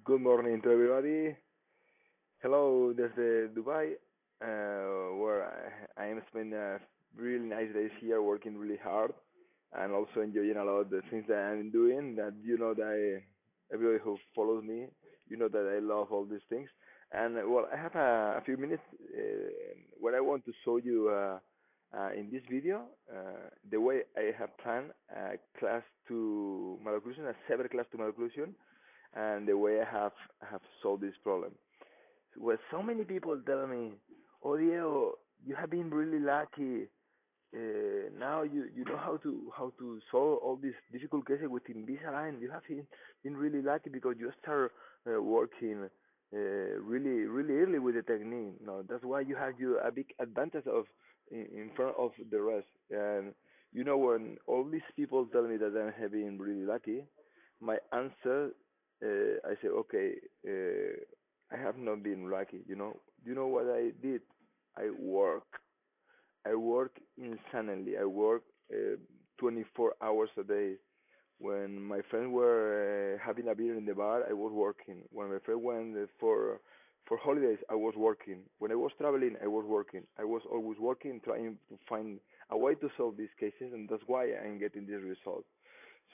Good morning to everybody. Hello, desde Dubai, where I am spending really nice days here, working really hard, and also enjoying a lot the things that I'm doing. That that everybody who follows me, that I love all these things. And well, I have a few minutes where I want to show you in this video the way I have planned a class to malocclusion, a severe class to malocclusion, and the way I have solved this problem. Well, so many people tell me, "Oh, Diego, you have been really lucky. Now you know how to solve all these difficult cases with Invisalign. You have been really lucky because you start working really early with the technique. No, that's why you have a big advantage in front of the rest. And when all these people tell me that I have been really lucky, my answer, I say, okay, I have not been lucky. You know what I did? I work. I work insanely. I work 24 hours a day. When my friends were having a beer in the bar, I was working. When my friend went for holidays, I was working. When I was traveling, I was working. I was always working, trying to find a way to solve these cases, and that's why I'm getting this result.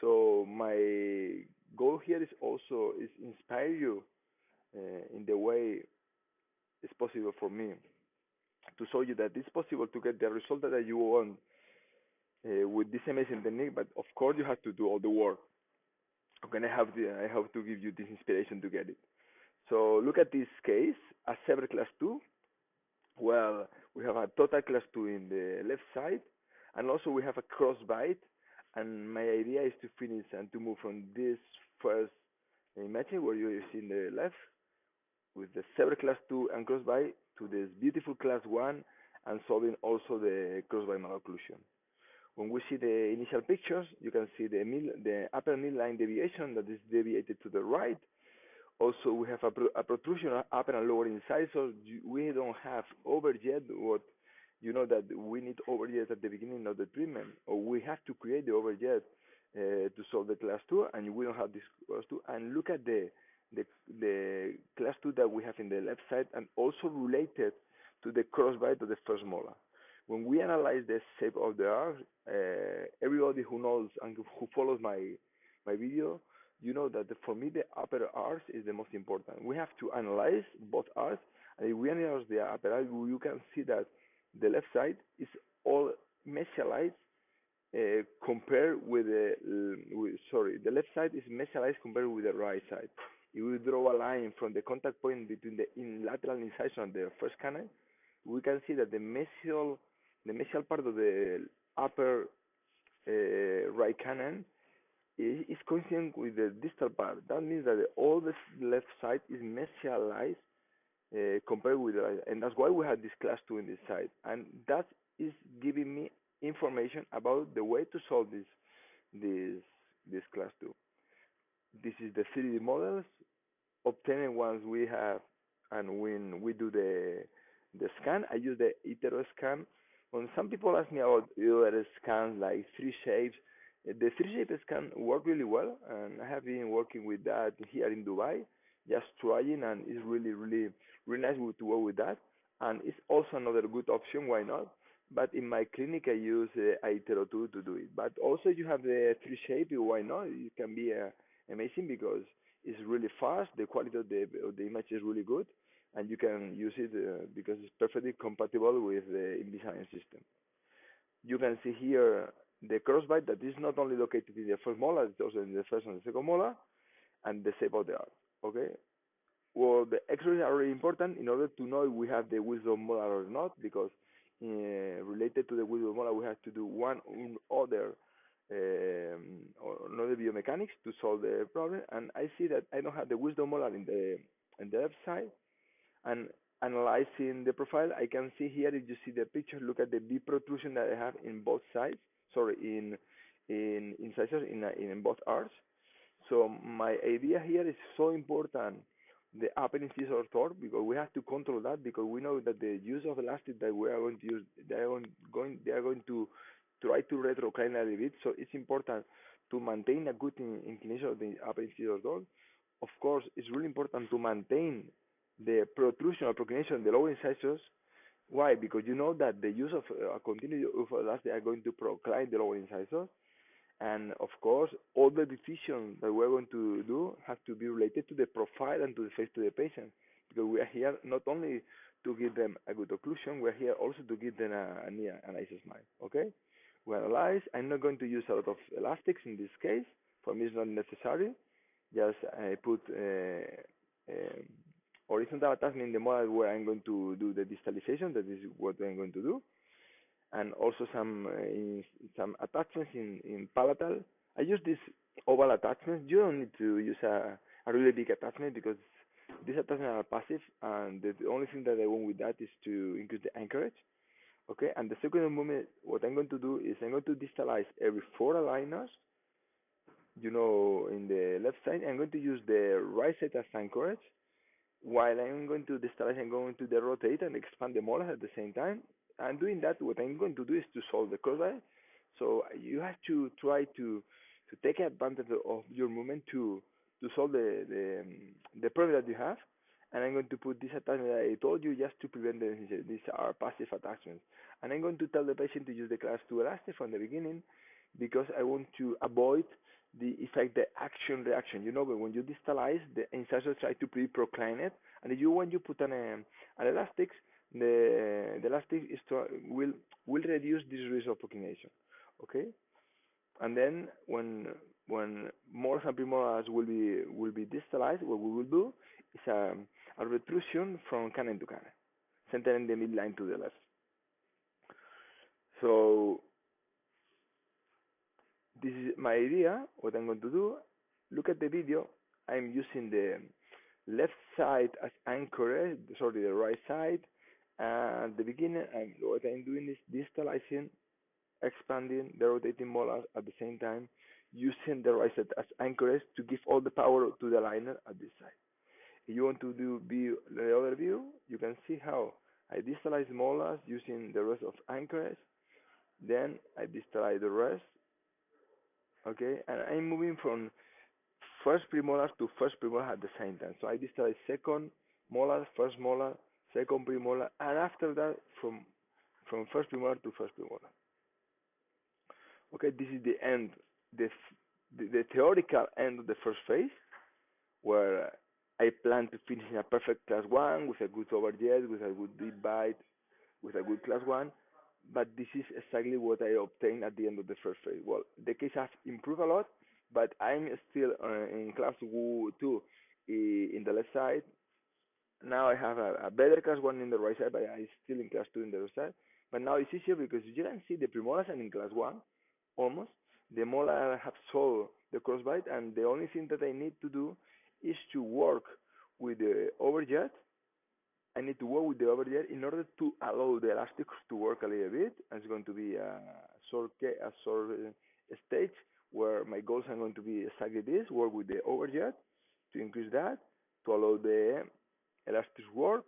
So my goal here is also is inspire you in the way it's possible for me to show you that it's possible to get the result that you want with this amazing technique. But of course, you have to do all the work. Okay, I have to give you this inspiration to get it. So look at this case, a severe class 2. Well, we have a total class 2 in the left side, and also we have a cross bite. And my idea is to finish and to move from this first image where you see in the left with the severe class 2 and cross bite to this beautiful class 1 and solving also the cross bite malocclusion. When we see the initial pictures, you can see the upper midline deviation that is deviated to the right. Also, we have a protrusion upper and lower incisors. So we don't have overjet. What that we need overjet at the beginning of the treatment, or we have to create the overjet to solve the class 2, and we don't have this class 2. And look at the class 2 that we have in the left side, and also related to the crossbite of the first molar. When we analyze the shape of the arch, everybody who knows and who follows my video, that for me the upper arch is the most important. We have to analyze both arcs, and if we analyze the upper arch, you can see that the left side is all mesialized compared with the left side is mesialized compared with the right side. If we draw a line from the contact point between the lateral incisor and the first canal, we can see that the mesial part of the upper right canal is coincident with the distal part. That means that all the left side is mesialized compared with the right, and that's why we have this class 2 in this side, and that is giving me information about the way to solve this class 2. This is the 3D models obtained once we have, and when we do the scan. I use the Peydro scan. When some people ask me about other scans like 3Shapes, the 3Shape scan work really well, and I have been working with that here in Dubai, just trying, and it's really nice to work with that. And it's also another good option. Why not? But in my clinic, I use Peydro 2 to do it. But also, you have the 3Shape. Why not? It can be amazing because it's really fast. The quality of the image is really good, and you can use it because it's perfectly compatible with the Invisalign system. You can see here the crossbite that is not only located in the first molar, it's also in the first and the second molar, and the shape of the arch. Okay. Well, the X-rays are really important in order to know if we have the wisdom molar or not, because related to the wisdom molar, we have to do one other another biomechanics to solve the problem. And I see that I don't have the wisdom molar in the left side. And analyzing the profile, I can see here, if you see the picture, look at the big protrusion that I have in both sides. Sorry, in incisors in both arcs. So my idea here is so important, the upper incisor torque, because we have to control that, because we know that the use of elastic that we are going to use, they are going to try to retrocline a little bit. So it's important to maintain a good inclination of the upper incisor torque. of course, it's really important to maintain the protrusion or proclination of the lower incisors. Why? Because you know that the use of a continuous use of elastic are going to procline the lower incisors, and of course, all the decisions that we're going to do have to be related to the profile and to the face to the patient. Because we are here not only to give them a good occlusion, we're here also to give them a nice smile. Okay? We analyze. I'm not going to use a lot of elastics in this case. For me, it's not necessary. Just I put um horizontal attachment in the model where I'm going to do the distalization. That is what I'm going to do, and also some attachments in palatal. I use this oval attachment. You don't need to use a really big attachment because these attachments are passive, and the only thing that I want with that is to increase the anchorage. Okay, and the second movement, what I'm going to do is I'm going to distalize every 4 aligners. In the left side, I'm going to use the right side as anchorage. While I'm going to distalize, I'm going to rotate and expand the molars at the same time. And doing that, what I'm going to do is to solve the crossbite. So you have to try to take advantage of your movement to solve the problem that you have. And I'm going to put this attachment that I told you just to prevent the these are passive attachments. And I'm going to tell the patient to use the class 2 elastic from the beginning because I want to avoid the effect, the action reaction. But when you distalize, the incisors try to procline it, and when you put an elastic, the elastic will reduce this risk of proclination. Okay, and then when molars and premolars will be distalized, what we will do is a retrusion from canine to canine, centering the midline to the left. So this is my idea. What I'm going to do, look at the video. I'm using the left side as anchor, sorry, the right side. At the beginning, what I'm doing is distalizing, expanding the rotating molars at the same time, using the right side as anchorage to give all the power to the liner at this side. If you want to do the other view, you can see how I distalize molars using the rest of anchorage. Then I distalize the rest. Okay, and I'm moving from first premolar to first premolar at the same time. So I distalize second molar, first molar, second premolar, and after that from first premolar to first premolar. Okay, this is the end, the theoretical end of the first phase, where I plan to finish in a perfect class 1 with a good overjet, with a good deep bite, with a good class 1. But this is exactly what I obtained at the end of the first phase. Well, the case has improved a lot, but I'm still in class 2 in the left side. Now I have a better class 1 in the right side, but I'm still in class 2 in the left side. But now it's easier because you can see the premolars are in class 1, almost. The molar have solved the crossbite, and the only thing that I need to do is to work with the overjet. I need to work with the overjet in order to allow the elastics to work a little bit. It's going to be a short stage where my goals are going to be exactly this: work with the overjet to increase that, to allow the elastic work,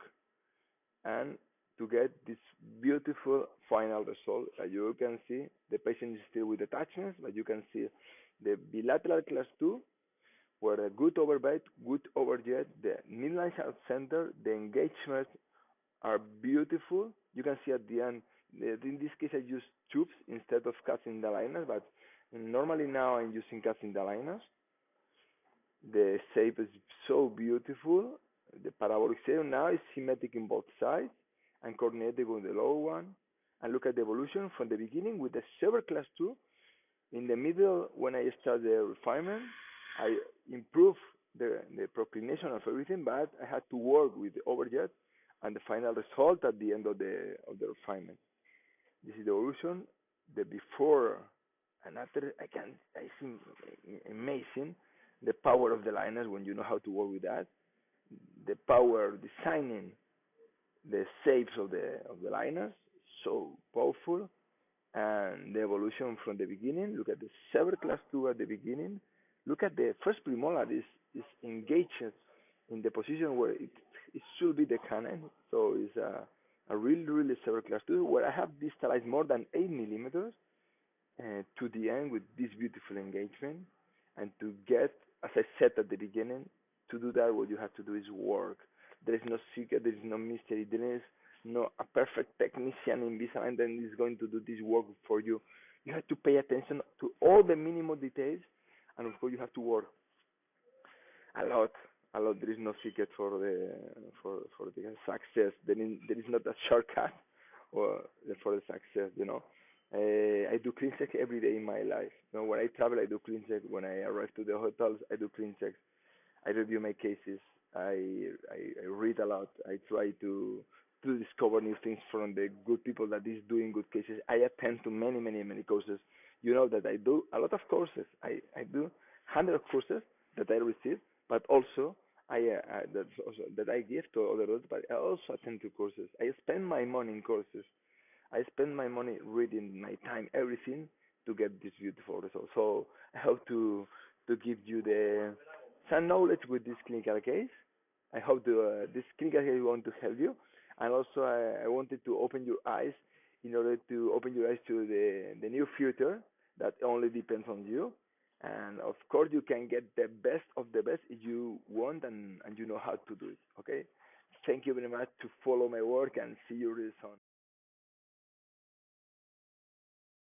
and to get this beautiful final result. As you can see, the patient is still with attachments, but you can see the bilateral class 2 where a good overbite, good overjet, the midline out center, the engagements are beautiful. You can see at the end, in this case I use tubes instead of cutting the liners, but normally now I'm using cutting the liners. The shape is so beautiful. The parabolic shape now is symmetric in both sides and coordinated with the lower one. And look at the evolution from the beginning with the severe class 2. In the middle, when I start the refinement, I improve the proclination of everything, but I had to work with the overjet and the final result at the end of the refinement. This is the evolution, the before and after. I think amazing the power of the liners when you know how to work with that. The power designing the shapes of the liners, so powerful. And the evolution from the beginning. Look at the severe class 2 at the beginning. Look at the first premolar is engaged in the position where it should be the canine. So it's a really severe class 2 where I have distalized more than 8 millimeters to the end with this beautiful engagement, and to get, as I said at the beginning, to do that, what you have to do is work. There is no secret, there is no mystery, there is no a perfect technician in Invisalign that is going to do this work for you. You have to pay attention to all the minimal details, and of course you have to work a lot, a lot. There is no secret for the success. There is not a shortcut or for the success. I do clean check every day in my life. When I travel, I do clean check. When I arrive to the hotels, I do clean checks. I review my cases. I read a lot. I try to discover new things from the good people that is doing good cases. I attend to many courses. You know that I do a lot of courses. I do hundred of courses that I receive, but also that's also that I give to others. But I also attend to courses. I spend my money in courses. I spend my money reading my time, everything to get this beautiful result. So I hope to give you the some knowledge with this clinical case. I hope this clinical case want to help you, and also I wanted to open your eyes in order to open your eyes to the new future that only depends on you. And of course, you can get the best of the best if you want and you know how to do it. Okay. Thank you very much to follow my work and see you really soon.